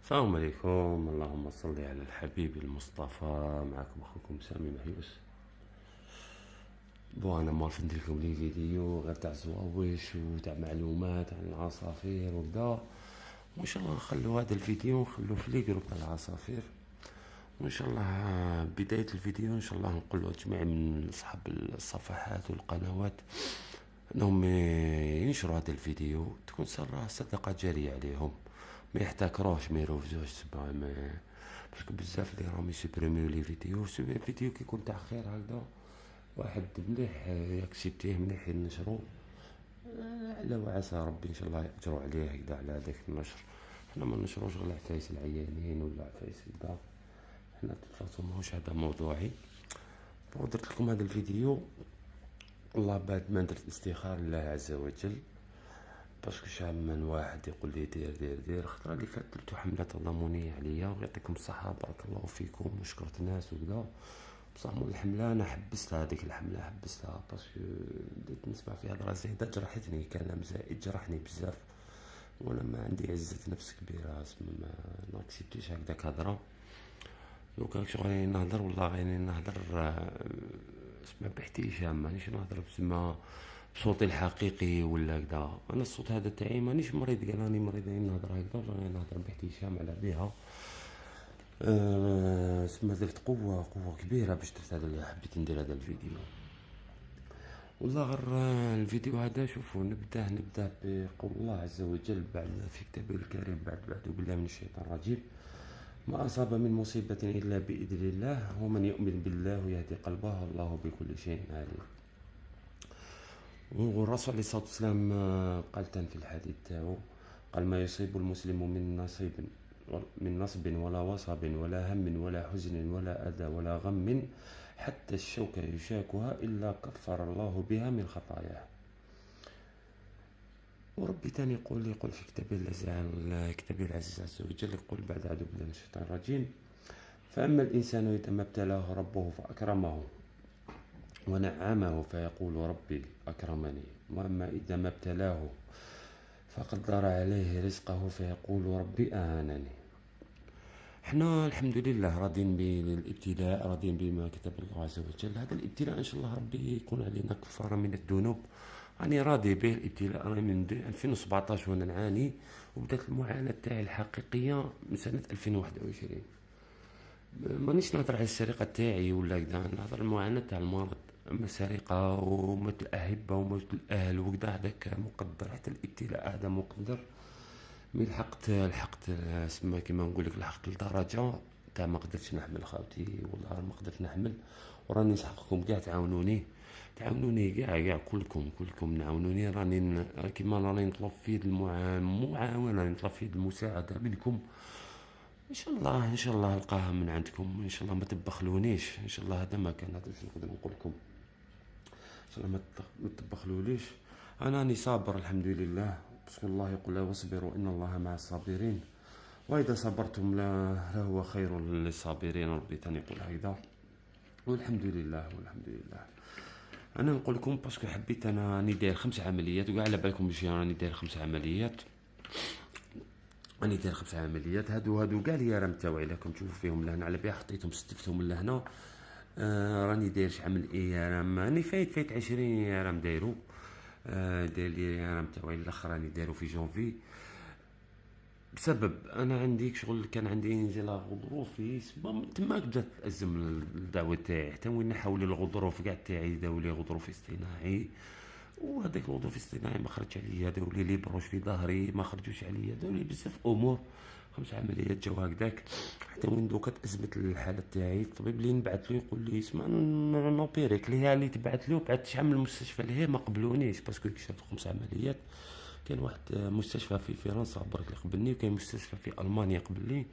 السلام عليكم، اللهم صل على الحبيب المصطفى. معكم اخوكم سامي محيوس. انا موالف ندير لكم لي فيديو غير تاع زواوش وتاع معلومات عن العصافير وكذا. وان شاء الله نخلو هذا الفيديو نخلو في لي جروب تاع العصافير. وان شاء الله بداية الفيديو ان شاء الله نقول جميع من اصحاب الصفحات والقنوات انهم ينشروا هذا الفيديو، تكون صدقة جارية عليهم. ما يحتكروش، ما يروفجوش سبا ما باسكو بزاف اللي راهم يسوبريميو لي فيديو. فيديو كيكون تاع خير هكذا واحد مليح يكسبتيه مليح ينشرو، على وعسى ربي ان شاء الله يأجروا عليه هكذا على هذاك النشر. حنا ما نشروش غير العفايس العيانين ولا عفايس هكذا. حنا تلفاصو ماهوش هذا موضوعي. درت لكم هذا الفيديو والله بعد ما درت استخارة لله عز وجل، باسكو شحال من واحد يقول لي دير دير دير. الخطره اللي فاتت درتو حمله تضامنيه عليا ويعطيكم الصحه بارك الله فيكم وشكرت ناس وكذا. بصح مول الحمله انا حبستها، هذيك الحمله حبستها باسكو بديت نسمع في هضره زايده جرحتني، كلام زائد جرحني بزاف. وانا ما عندي عزه نفس كبيره، اسم ما كسبتيش هكذاك هضره. لو كان شغل غادي نهضر والله غادي نهضر اسمع باحتشام، مانيش نهضر بسما بصوتي الحقيقي ولا هكذا. انا الصوت هذا تاعي مانيش مريض، قال راني مريض راني نهضر هكذا، راني نهضر باحتشام على بها. سما درت قوة كبيرة باش درت هذا، حبيت ندير هذا الفيديو. والله غير الفيديو هذا شوفوا نبدأ بقول الله عز وجل بعد في كتابه الكريم، بعد بالله من الشيطان الرجيم. ما أصاب من مصيبة إلا بإذن الله، ومن يؤمن بالله يهدي قلبه، والله بكل شيء عليم. والرسول عليه الصلاة والسلام قال في الحديث تاعو، قال ما يصيب المسلم من نصب ولا وصب ولا هم ولا حزن ولا أذى ولا غم حتى الشوكة يشاكها إلا كفر الله بها من خطاياه. وربي تاني يقول في كتابه العزيز عز وجل، يقول بعد أعوذ بالله من الشيطان الرجيم: فأما الإنسان إذا ما ابتلاه ربه فأكرمه ونعمه فيقول ربي أكرمني، وأما إذا ما ابتلاه فقدر عليه رزقه فيقول ربي أهانني. احنا الحمد لله راضين بالابتلاء، راضين بما كتب الله عز وجل. هذا الابتلاء ان شاء الله ربي يكون علينا كفاره من الذنوب. راني راضي به الابتلاء، راني من 2017 وانا نعاني، وبدات المعاناه تاعي الحقيقيه من سنه 2021. مانيش نهضر على السرقه تاعي ولا كذا، نهضر المعاناه تاع المرض. اما السرقه وموت الاحبه وموت الاهل وكذا هذاك مقدر، حتى الابتلاء هذا مقدر. مي لحقت سما كيما نقول لك، لحقت لدرجه تاع ما قدرتش نحمل خاوتي، والله ما قدرت نحمل. وراني نسحقكم كاع تعاونوني كاع كلكم نعاونوني. راني كيما راني نطلب في المعاونه، نطلب في المساعده منكم. ان شاء الله القاها من عندكم، ان شاء الله ما تبخلونيش. ان شاء الله هذا ما كان، هذا واش نقدر نقول لكم. ان شاء الله ما تبخلوليش. انا راني صابر الحمد لله، بسم الله يقول واصبروا ان الله مع الصابرين واذا صبرتم لهو خير للصابرين. ربي تاني يقول هكذا. والحمد لله. انا نقول لكم باسكو حبيت، انا راني داير 5 عمليات، وكاع على بالكم بشي راني داير 5 عمليات. راني داير 5 عمليات. هادو كاع اليارام تاوعي راكم تشوفوا فيهم لهنا، على بها حطيتهم ستفتهم لهنا. راني داير شحال من ايام، راني فايت 20 يارام دايرو. داير لي يارام تاوعي الاخر راني دايرو في جونفي. بسبب انا عندي شغل، كان عندي انزلاق غضروفي تماك بدات تأزم الدعوه تاعي، حتى وين نحاول الغضروف كاع تاعي داو لي غضروف اصطناعي. وهذاك الغضروف الاصطناعي ما خرج عليا، داو لي بروش في ظهري ما خرجوش عليا، داو لي بزاف امور. 5 عمليات جاو هكذاك. حتى وين دوكا تأزمت الحاله تاعي. الطبيب اللي نبعث له يقول لي اسمع نوبيريك، اللي تبعث له بعثت شحال من المستشفى لهيه ما قبلونيش، باسكو كشفت 5 عمليات. كان واحد مستشفى في فرنسا برك اللي قبلني، وكاين مستشفى في المانيا قبلني.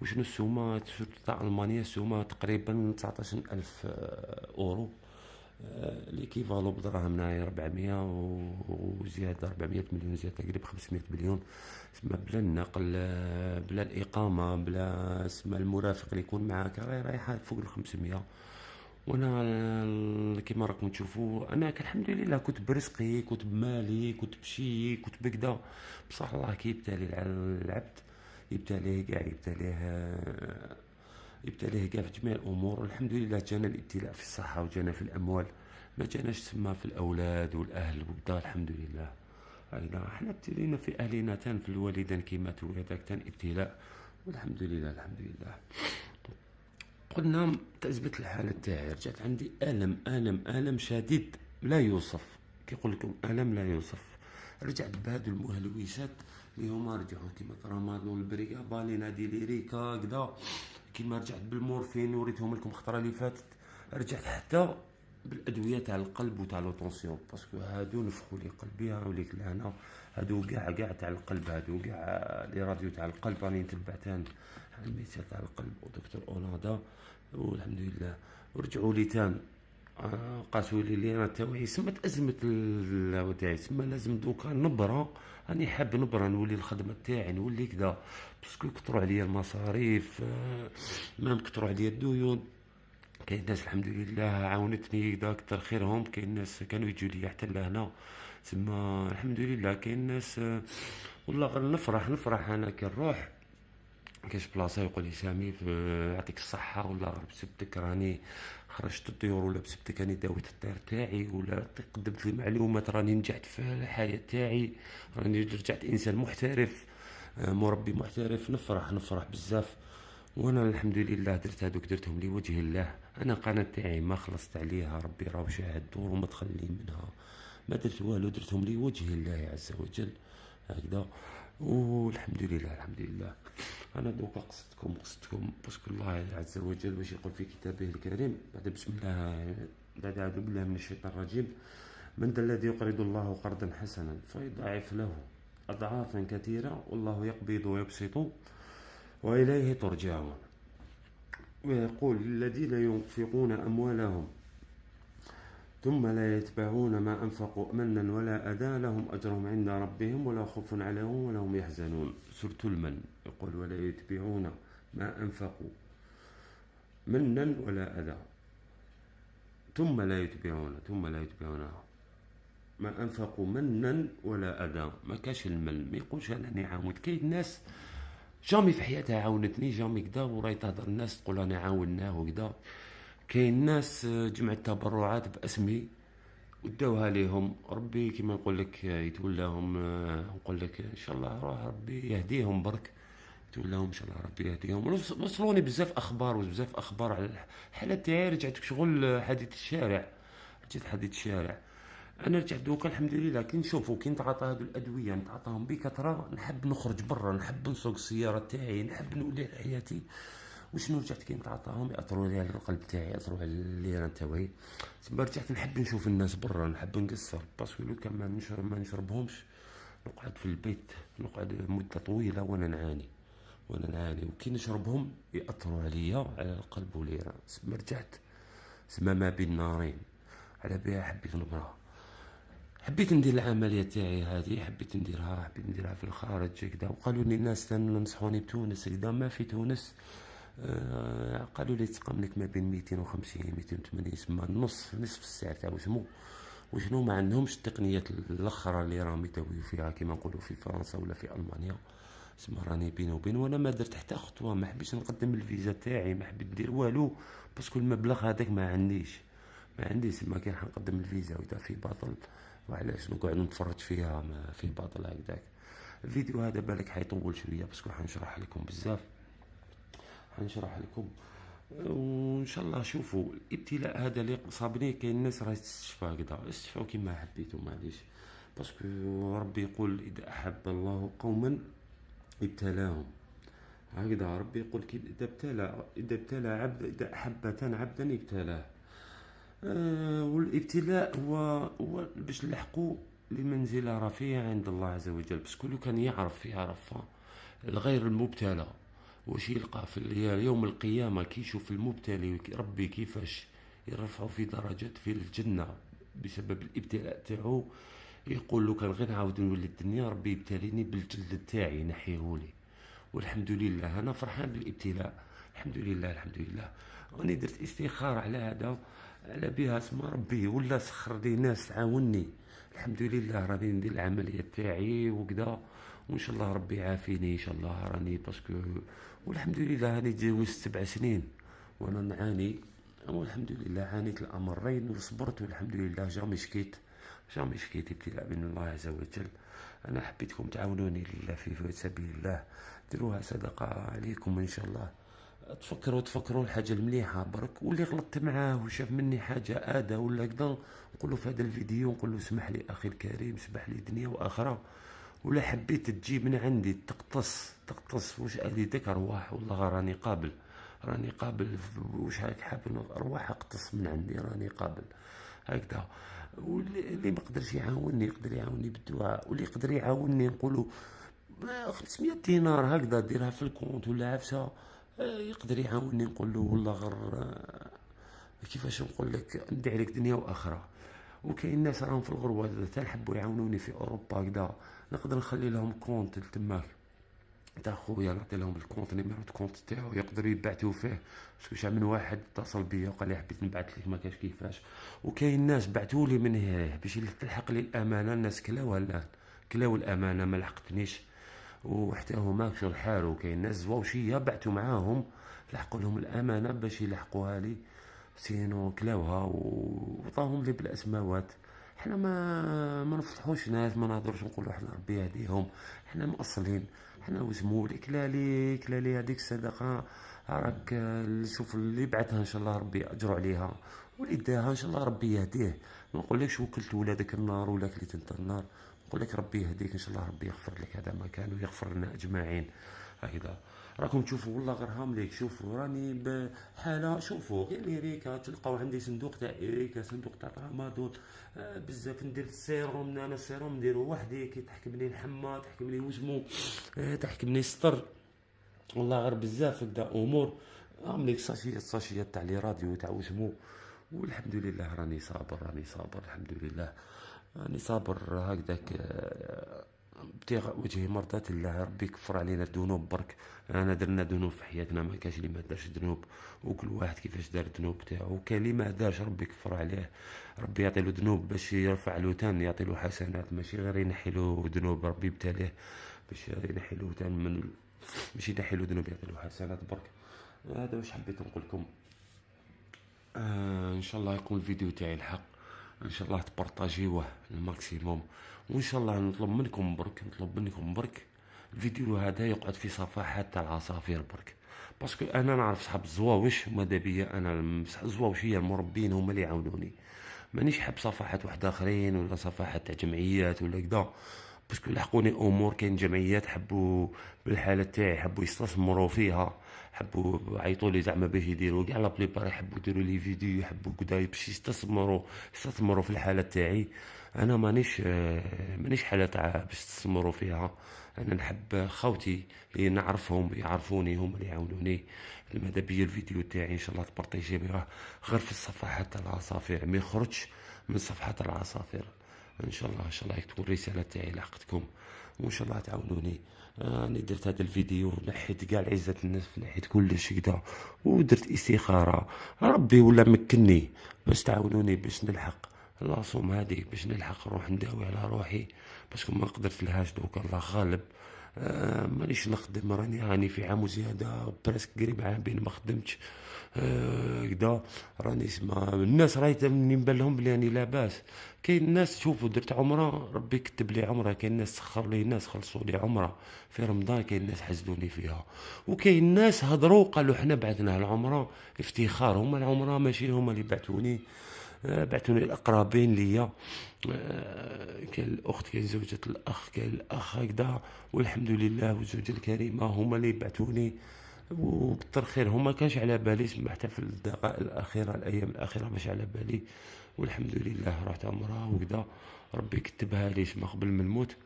وشنو السومه تاع المانيا؟ السومه تقريبا 19,000 اورو، ليكيفالو بدراهمنا 400 وزياده، 400 مليون زياده، تقريبا 500 مليون. سما بلا النقل، بلا الاقامه، بلا سما المرافق اللي يكون معاك، راهي رايحه فوق ال 500. وانا كيما راكم تشوفوا انا الحمد لله كنت برزقي، كنت بمالي، كنت بشي، كنت بكدا. بصح الله كيبتالي العبد. يبتليه كاع في جميع الامور. والحمد لله جانا الابتلاء في الصحه وجانا في الاموال، ما جاناش تسمى في الاولاد والاهل وكذا. الحمد لله هكذا حنا ابتلينا في اهلنا تان، في الوالدين كي ماتوا هذاك تان ابتلاء. والحمد لله الحمد لله. قلنا تثبت الحالة تاعي، رجعت عندي ألم شديد لا يوصف، كيقول لكم ألم لا يوصف. رجعت بهادو المهلويشات اللي هما رجعوا كيما ترامادول، البريغابا، نادي ليريكا كدا، كيما رجعت بالمورفين وريتهم لكم الخطرة اللي فاتت. رجعت حتى بالادويه تاع القلب وتاع لو طونسيون، باسكو هادو نفخوا لي قلبي هاوليك لهنا. هادو كاع تاع القلب، هادو كاع لي راديو تاع القلب راني نتبع تان على الميسا تاع القلب ودكتور اولاندا والحمد لله. ورجعوا لي تان قاسوا لي انا تاوعي سمت ازمه تاعي، سما لازم دوكا نبره. راني حاب نبره نولي الخدمه تاعي نولي كذا، باسكو كثروا عليا المصاريف، ما كثروا عليا الديون. كاين ناس الحمد لله عاونتني كذا كتر خيرهم، كاين ناس كانوا يجوا لي حتى لهنا تما الحمد لله. كاين ناس والله غير نفرح انا كي نروح كاش بلاصه يقول لي سامي يعطيك الصحه، ولا بسبتك راني خرجت الطيور، ولا بسبتك راني داويت الطير تاعي، ولا قدمت لي معلومات راني نجحت في الحياه تاعي، راني رجعت انسان محترف، مربي محترف. نفرح بزاف. وانا الحمد لله درتهم لوجه الله. انا قناه تاعي ما خلصت عليها، ربي راه شاهد دور وما تخلي منها، ما درت والو، درتهم لوجه الله عز وجل هكذا. والحمد لله الحمد لله. انا دوكا قصدتكم باسكو الله عز وجل باش يقول في كتابه الكريم بعد بسم الله، بعد اعوذ بالله من الشيطان الرجيم: من ذا الذي يقرض الله قرضا حسنا فيضاعف له اضعافا كثيره والله يقبض ويبسط واليه ترجعون. ويقول للذين ينفقون اموالهم ثم لا يتبعون ما أنفقوا منا ولا أذى لهم أجرهم عند ربهم ولا خوف عليهم ولا هم يحزنون. سورة المن يقول: ولا يتبعون ما أنفقوا منا ولا أذى، ثم لا يتبعون ما أنفقوا منا ولا أذى. ما كاش المن، ما يقولش أنا عاونت. كاين ناس جامي في حياتها عاونتني جامي كدا، وراي تهضر الناس تقول أنا عاوناه وكدا. كاين ناس جمعت تبرعات باسمي وداوها ليهم، ربي كما نقول لك يتولاهم. نقول لك ان شاء الله روح ربي يهديهم برك، يتولاهم ان شاء الله ربي يهديهم. وصلوني بزاف اخبار على الحاله تاعي. رجعت شغل حديث الشارع، انا رجعت دوكا الحمد لله. كي نشوفوا كي نتعاطى هذو الادويه نتعاطاهم بكثره، نحب نخرج برا، نحب نسوق السياره تاعي، نحب نولي حياتي. وشنو رجعت كي نتعاطاهم ياثروا لي على القلب تاعي، ياثروا على الليره تاعي. تما رجعت نحب نشوف الناس برا، نحب نقصر، باسكو لو كان ما نشربهمش نقعد في البيت، نقعد مده طويله وانا نعاني. وكي نشربهم ياثروا عليا على القلب والليره. تما رجعت سما ما بين نارين. على بها حبيت ندير العمليه تاعي هذه، حبيت نديرها في الخارج كذا. وقالوا لي الناس ننصحوني بتونس كذا، ما في تونس. قالوا لي تقام لك ما بين 250 280 يسمى نصف السعر تاع وشنو ما عندهمش التقنيات الاخرى اللي راهم يداويو فيها كيما نقولوا في فرنسا ولا في المانيا. اسمع راني بيني وبين، وانا ما درت حتى خطوه، ما حبيتش نقدم الفيزا تاعي، ما حبيت ندير والو، باسكو المبلغ هذاك ما عنديش ما كان حنقدم الفيزا واذا في باطل. وعلاش نقعد نتفرج فيها ما في باطل هكذاك. الفيديو هذا بالك حيطول شويه باسكو حنشرح لكم بزاف، وان شاء الله شوفوا الابتلاء هذا اللي صابني. كاين الناس راهي تستشفى كذا، استشفوا كيما حبيتوا معليش، باسكو ربي يقول اذا احب الله قوما ابتلاهم هكذا. ربي يقول اذا احب عبدا ابتلاه. والابتلاء هو باش نلحقوا لمنزله رفيعه عند الله عز وجل. باسكو لو كان يعرف الغير المبتلى واش يلقى في يوم القيامه، كي يشوف المبتلي ربي كيفاش يرفعوا في درجات في الجنه بسبب الابتلاء تاعو، يقول له كان غير نعاود نولي الدنيا ربي يبتليني بالجلد تاعي ينحيهولي. والحمد لله انا فرحان بالابتلاء، الحمد لله. راني درت استخاره على هذا، على بها اسم ربي، ولا سخر لي ناس تعاوني. الحمد لله راني ندير العمليه تاعي وكذا، وان شاء الله ربي يعافيني ان شاء الله. راني باسكو والحمد لله راني تجاوزت 7 سنين وانا نعاني، والحمد لله عانيت الامرين وصبرت والحمد لله. جامي شكيت، جامي شكيت ابتلاء من الله عز وجل. انا حبيتكم تعاونوني لله في سبيل الله، ديروها صدقه عليكم ان شاء الله. تفكروا الحاجه المليحه برك، واللي غلطت معاه وشاف مني حاجه اذى ولا كذا نقول له في هذا الفيديو، نقول له اسمح لي اخي الكريم، اسمح لي دنيا واخره. ولا حبيت تجي من عندي تقتص واش اريدك ارواح، والله راني قابل، راني قابل. واش راك حاب ارواح اقتص من عندي، راني قابل هكذا. واللي ما قدرش يعاونني يقدر يعاونني بالدعاء، واللي يقدر يعاونني نقولوا 500 دينار هكذا ديرها في الكونت ولا عفسه، يقدر يعاونني نقول له والله غير كيفاش نقول لك ندي عليك دنيا واخره. وكاين ناس راهم في الغربه حتى نحبوا يعاونوني في اوروبا هكذا، نقدر نخلي لهم كونت تماك تاع خويا، نعطي لهم الكونت نيميرو كونت تاعو يقدروا يبعثوا فيه. باسكو شحال من واحد اتصل بيا وقال لي حبيت نبعث لك ما كاش كيفاش. وكاين ناس بعثوا لي من هنا باش تلحق لي الامانه، الناس كلاوها الان، كلاو الامانه ما لحقتنيش وحتى هما كشو الحال. وكاين ناس زواوشيه بعثوا معاهم لحقوا لهم الامانه باش يلحقوها لي، سينو كلاوها وعطاهم لي بالاسماوات. حنا ما نفضحوش ناس، ما نهضروش نقولوا حنا ربي يهديهم، حنا مأصلين. حنا وزمو لي كلالي هذيك الصدقه راك شوف اللي بعثها ان شاء الله ربي اجر عليها، واللي داها ان شاء الله ربي يهديه. ما نقولكش وكلت ولادك النار ولا كليت انت النار، نقول لك ربي يهديك ان شاء الله، ربي يغفر لك هذا ما كان ويغفر لنا اجمعين هكذا. راكم تشوفوا والله غير هامليك، شوفوا راني بحاله، شوفوا غير ليريكا تلقاو عندي صندوق تاع ايريكا، صندوق تاع ترامادول، بزاف ندير السيروم. انا السيروم نديرو وحدي، كي تحكمني الحمى تحكمني وزمو، تحكمني ستر، والله غير بزاف هكذا امور. هامليك ساشيات تاع لي راديو تاع وزمو. والحمد لله راني صابر، راني صابر الحمد لله، راني صابر هكذاك ابتغاء وجه مرضاة الله. ربي يكفر علينا الذنوب برك. انا درنا ذنوب في حياتنا، ما كاش اللي ما دارش ذنوب، وكل واحد كيفاش دار الذنوب تاعو. كاين اللي ما دارش ربي يكفر عليه، ربي يعطي له ذنوب باش يرفع له تان، يعطي له حسنات، ماشي غير ينحي له ذنوب. ربي يبتليه باش ينحي له تان من، باش ينحي له ذنوب يعطي له حسنات برك. هذا واش حبيت نقول لكم. ان شاء الله يكون الفيديو تاعي الحق، ان شاء الله تبارطاجيوه الماكسيموم. وان شاء الله نطلب منكم برك الفيديو هذا يقعد في صفحات تاع العصافير برك، باسكو انا نعرف صحاب الزواوش ماذا بيا، انا الزواوشيه المربين هما اللي يعاونوني، مانيش حاب صفحات واحد اخرين ولا صفحات تاع جمعيات ولا كذا. باسكو لحقوني امور، كاين جمعيات حبوا بالحاله تاعي حبوا يستثمروا فيها، حبوا عيطوا لي زعما باش يديروا كاع لا بليبار، يحبوا يديروا لي فيديو، يحبوا كدا باش يستثمروا في الحاله تاعي. انا مانيش حاله تاع باش تستثمروا فيها. انا نحب خوتي اللي نعرفهم يعرفوني، هم اللي يعاونوني. ماذا بيا الفيديو تاعي ان شاء الله تبارطاجيه غير في الصفحات تاع العصافير، ما يخرجش من صفحات العصافير. ان شاء الله تكون الرساله تاعي لحقتكم، وان شاء الله تعاونوني. راني درت هذا الفيديو، نحيت كاع عزة النفس، نحيت كلش كدا، ودرت استخاره. ربي ولا مكني باش تعاونوني باش نلحق لاصوم هذه، باش نلحق نروح نداوي على روحي، باسكو ما قدرت لهاش دوك الله غالب. مانيش نخدم، راني في عام وزياده برسك قريب عامين ما خدمتش كدا. راني اسمع الناس راهي مني نبان لهم بلي راني لاباس. كاين ناس شوفوا درت عمره ربي كتب لي عمره، كاين ناس سخر لي، ناس خلصوا لي عمره في رمضان، كاين ناس حزدوني فيها، وكاين ناس هضروا قالوا حنا بعثنا العمره افتخار. هما العمره ماشي هما اللي بعثوني، بعثوني الاقربين ليا. كاين الاخت، كاين زوجة الاخ، كاين الاخ هكذا. والحمد لله والزوجة الكريمه هما اللي بعثوني، وكتر خير هما كانش على بالي، حتى في الدقائق الاخيره الايام الاخيره مش على بالي. والحمد لله رحت عمره وكذا، ربي كتبها لي ما قبل من الموت.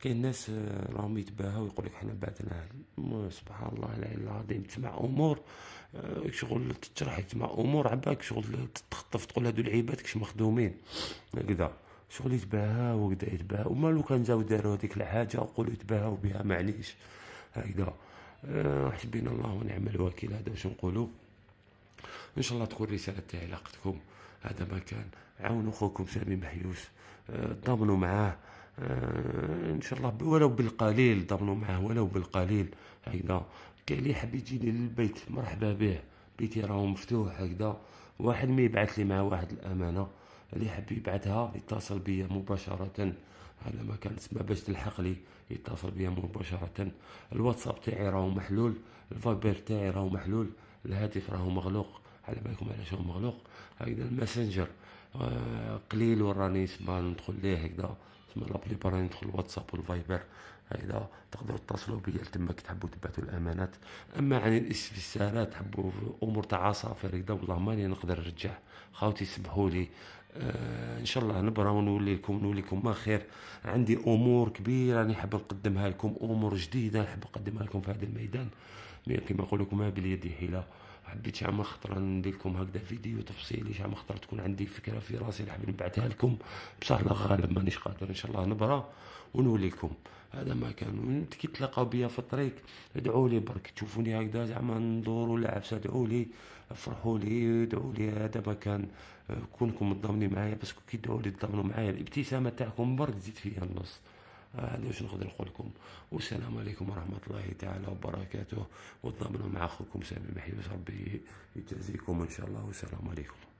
كاين ناس راهم يتباهوا ويقول لك حنا بعثنا. سبحان الله العظيم، تسمع امور شغل تشرح، تسمع امور عباك شغل تخطف، تقول هادو العباد كش مخدومين هكذا، شغل يتباهاو وكذا يتباهاو. وما لو كان جاو داروا هذيك الحاجه وقولوا يتباهاو بها معليش هكذا. حسبنا الله ونعم الوكيل، هذا واش نقولوا. ان شاء الله تكون الرساله تاعي لاقتكم. هذا ما كان، عاونوا خوكم سامي محيوس، ضامنوا معاه، ان شاء الله ولو بالقليل ضمنوا معاه، ولو بالقليل هكذا. كاين اللي حاب يجيني للبيت مرحبا به، بيتي راه مفتوح هكذا. واحد ما يبعث لي مع واحد الامانه، اللي حاب يبعثها يتصل بيا مباشره على ما كان تسمى باش تلحق لي، يتصل بيا مباشره. الواتساب تاعي راهو محلول، الفايبر تاعي راهو محلول، الهاتف راهو مغلوق، على بالكم علاش هو مغلوق هكذا. الماسنجر قليل وراني اسمها ندخل ليه هكذا، اسمها لابلي براني ندخل الواتساب والفايبر هكذا. تقدروا تتصلوا بيا تما كي تحبوا تبعثوا الامانات. اما عن الاستفسارات تحبوا امور تاع عصافير هكذا، والله ماني نقدر نرجع، خاوتي سمحوا لي. ان شاء الله نبرا ونولي لكم ما خير. عندي امور كبيره راني حاب نقدمها لكم، امور جديده نحب نقدمها لكم في هذا الميدان. كما نقول لكم ما باليد حيله. حبيت شحال من خطره ندير لكم هكذا فيديو تفصيلي، شحال من خطره تكون عندي فكره في راسي نحب نبعثها لكم، بصح لا غالب مانيش قادر. ان شاء الله نبرا ونولي لكم. هذا ما كان. كي تلاقاو بيا في الطريق ادعوا لي برك، تشوفوني هكذا زعما ندور ولا عفسه، ادعوا لي، افرحوا لي، ادعوا لي. هذا ما كان. كونكم متضامنين معايا، بس كي تدعوا لي تضامنوا معايا، الابتسامه تاعكم برك تزيد فيا النص. هذا واش نقدر نقول لكم. والسلام عليكم ورحمه الله تعالى وبركاته. وتضامنوا مع اخوكم سامي محيوس، ربي يجازيكم ان شاء الله، والسلام عليكم.